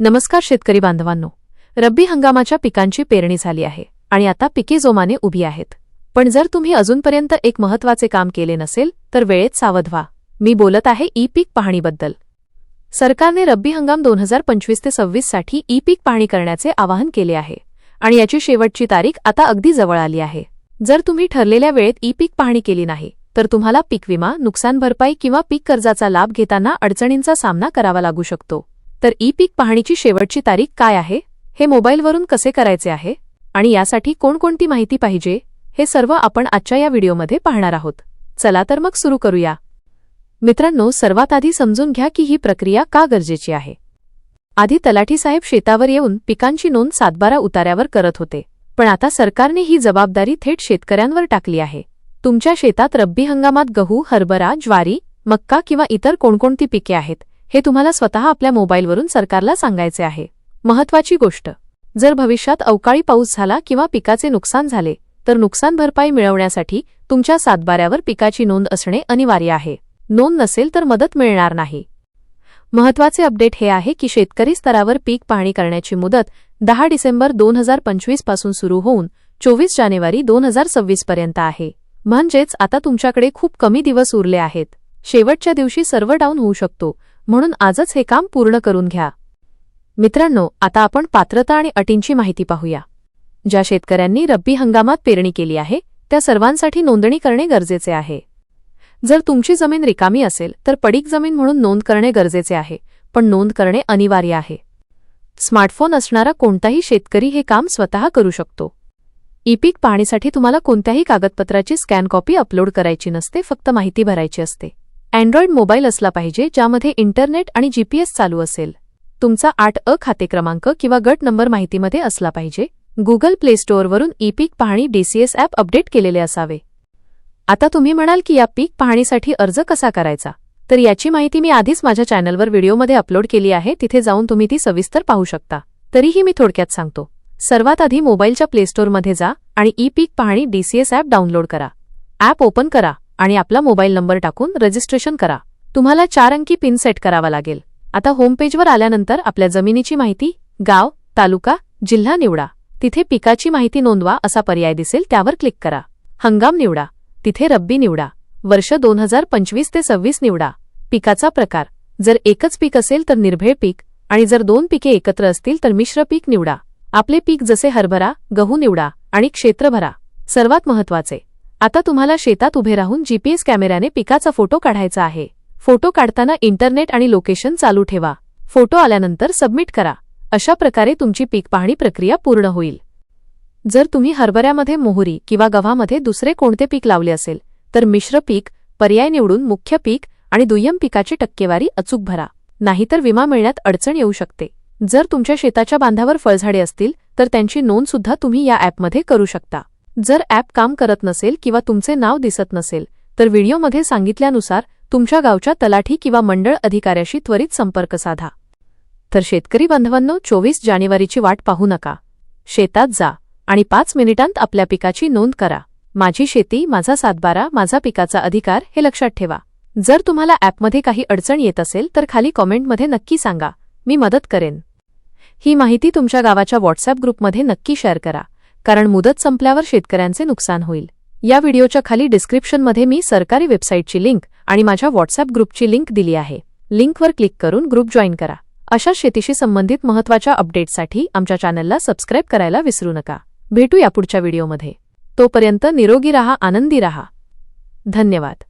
नमस्कार शेतकरी बांधवांनो, रब्बी हंगामाच्या पिकांची पेरणी झाली आहे आणि आता पिके जोमाने उभी आहेत. पण जर तुम्ही अजूनपर्यंत एक महत्त्वाचे काम केले नसेल तर वेळेत सावध व्हा. मी बोलत आहे ई-पीक पाहणीबद्दल. सरकारने रब्बी हंगाम 2025 ते 26 साठी ई-पीक पाहणी करण्याचे आवाहन केले आहे आणि याची शेवटची तारीख आता अगदी जवळ आली आहे. जर तुम्ही ठरलेल्या वेळेत ई-पीक पाहणी केली नाही तर तुम्हाला पीक विमा, नुकसान भरपाई किंवा पीक कर्जाचा लाभ घेताना अडचणींचा सामना करावा लागू शकतो. तर ई-पीक पाहणीची शेवटची तारीख काय आहे, हे मोबाईलवरून कसे करायचे आहे आणि यासाठी कोणकोणती माहिती पाहिजे, हे सर्व आपण आजच्या या व्हिडिओमध्ये पाहणार आहोत. चला तर मग सुरू करूया. मित्रांनो, सर्वात आधी समजून घ्या की ही प्रक्रिया का गरजेची आहे. आधी तलाठी साहेब शेतावर येऊन पिकांची नोंद 7/12 उतार्यावर करत होते, पण आता सरकारने ही जबाबदारी थेट शेतकऱ्यांवर टाकली आहे. तुमच्या शेतात रब्बी हंगामात गहू, हरभरा, ज्वारी, मक्का किंवा इतर कोणकोणती पिके आहेत हे तुम्हाला स्वतः आपल्या मोबाईलवरून सरकारला सांगायचे आहे. महत्त्वाची गोष्ट, जर भविष्यात अवकाळी पाऊस झाला किंवा पिकाचे नुकसान झाले तर नुकसान भरपाई मिळवण्यासाठी तुमच्या 7/12 पिकाची नोंद असणे अनिवार्य आहे. नोंद नसेल तर मदत मिळणार नाही. महत्त्वाचे अपडेट हे आहे की शेतकरी स्तरावर पीक पाहणी करण्याची मुदत 10 डिसेंबर 2025 पासून सुरू होऊन 24 जानेवारी 2026 पर्यंत आहे. म्हणजेच आता तुमच्याकडे खूप कमी दिवस उरले आहेत. शेवटच्या दिवशी सर्व्हर डाऊन होऊ शकतो, म्हणून आजच हे काम पूर्ण करून घ्या. मित्रांनो, आता आपण पात्रता आणि अटींची माहिती पाहूया. ज्या शेतकऱ्यांनी रब्बी हंगामात पेरणी केली आहे त्या सर्वांसाठी नोंदणी करणे गरजेचे आहे. जर तुमची जमीन रिकामी असेल तर पडीक जमीन म्हणून नोंद करणे गरजेचे आहे, पण नोंद करणे अनिवार्य आहे. स्मार्टफोन असणारा कोणताही शेतकरी हे काम स्वतः करू शकतो. ई-पीक पाहणीसाठी तुम्हाला कोणत्याही कागदपत्राची स्कॅन कॉपी अपलोड करायची नसते, फक्त माहिती भरायची असते. अँड्रॉइड मोबाईल असला पाहिजे ज्यामध्ये इंटरनेट आणि जीपीएस चालू असेल. तुमचा 8 खाते क्रमांक किंवा गट नंबर माहितीमध्ये असला पाहिजे. गुगल प्ले स्टोअरवरून ई-पीक पाहणी DCS ॲप अपडेट केलेले असावे. आता तुम्ही म्हणाल की या पीक पाहणीसाठी अर्ज कसा करायचा, तर याची माहिती मी आधीच माझ्या चॅनलवर व्हिडिओमध्ये अपलोड केली आहे, तिथे जाऊन तुम्ही ती सविस्तर पाहू शकता. तरीही मी थोडक्यात सांगतो. सर्वात आधी मोबाईलच्या प्ले स्टोअरमध्ये जा आणि ई-पीक पाहणी DCS ॲप डाउनलोड करा. ॲप ओपन करा आणि आपला मोबाईल नंबर टाकून रजिस्ट्रेशन करा. तुम्हाला 4 अंकी पिन सेट करावा लागेल. आता होम पेजवर आल्यानंतर आपल्या जमिनीची माहिती, गाव, तालुका, जिल्हा निवडा. तिथे पिकाची माहिती नोंदवा असा पर्याय दिसेल, त्यावर क्लिक करा. हंगाम निवडा. तिथे रब्बी निवडा. वर्ष 2025 ते 26 निवडा. पिकाचा प्रकार, जर एकच पीक असेल तर निर्भेळ पीक आणि जर 2 पिके एकत्र असतील तर मिश्र पीक निवडा. आपले पीक जसे हरभरा, गहू निवडा आणि क्षेत्र भरा. सर्वात महत्त्वाचे, आता तुम्हाला शेतात उभे राहून जीपीएस कॅमेऱ्याने पिकाचा फोटो काढायचा आहे. फोटो काढताना इंटरनेट आणि लोकेशन चालू ठेवा. फोटो आल्यानंतर सबमिट करा. अशा प्रकारे तुमची पीक पाहणी प्रक्रिया पूर्ण होईल. जर तुम्ही हरभऱ्यामध्ये मोहरी किंवा गव्हामध्ये दुसरे कोणते पीक लावले असेल तर मिश्र पीक पर्याय निवडून मुख्य पीक आणि दुय्यम पिकाची टक्केवारी अचूक भरा, नाहीतर विमा मिळण्यात अडचण येऊ शकते. जर तुमच्या शेताच्या बांधावर फळझाडे असतील तर त्यांची नोंद सुद्धा तुम्ही या ॲपमध्ये करू शकता. जर ॲप काम करत नसेल किंवा तुमचे नाव दिसत नसेल तर व्हिडिओमध्ये सांगितल्यानुसार तुमच्या गावच्या तलाठी किंवा मंडळ अधिकाऱ्याशी त्वरित संपर्क साधा. तर शेतकरी बांधवांनो, 24 जानेवारीची वाट पाहू नका. शेतात जा आणि 5 मिनिटांत आपल्या पिकाची नोंद करा. माझी शेती, माझा 7/12, माझा पिकाचा अधिकार हे लक्षात ठेवा. जर तुम्हाला ॲपमध्ये काही अडचण येत असेल तर खाली कॉमेंटमध्ये नक्की सांगा, मी मदत करेन. ही माहिती तुमच्या गावाच्या व्हॉट्सॲप ग्रुपमध्ये नक्की शेअर करा, कारण मुदत संपल्यावर शेतकऱ्यांचे नुकसान होईल. या व्हिडिओच्या खाली डिस्क्रिप्शनमध्ये मी सरकारी वेबसाईटची लिंक आणि माझ्या व्हॉट्सॲप ग्रुपची लिंक दिली आहे. लिंकवर क्लिक करून ग्रुप जॉईन करा. अशा शेतीशी संबंधित महत्त्वाच्या अपडेट्ससाठी आमच्या चॅनलला सबस्क्राईब करायला विसरू नका. भेटूया पुढच्या व्हिडिओमध्ये. तोपर्यंत निरोगी राहा, आनंदी राहा. धन्यवाद.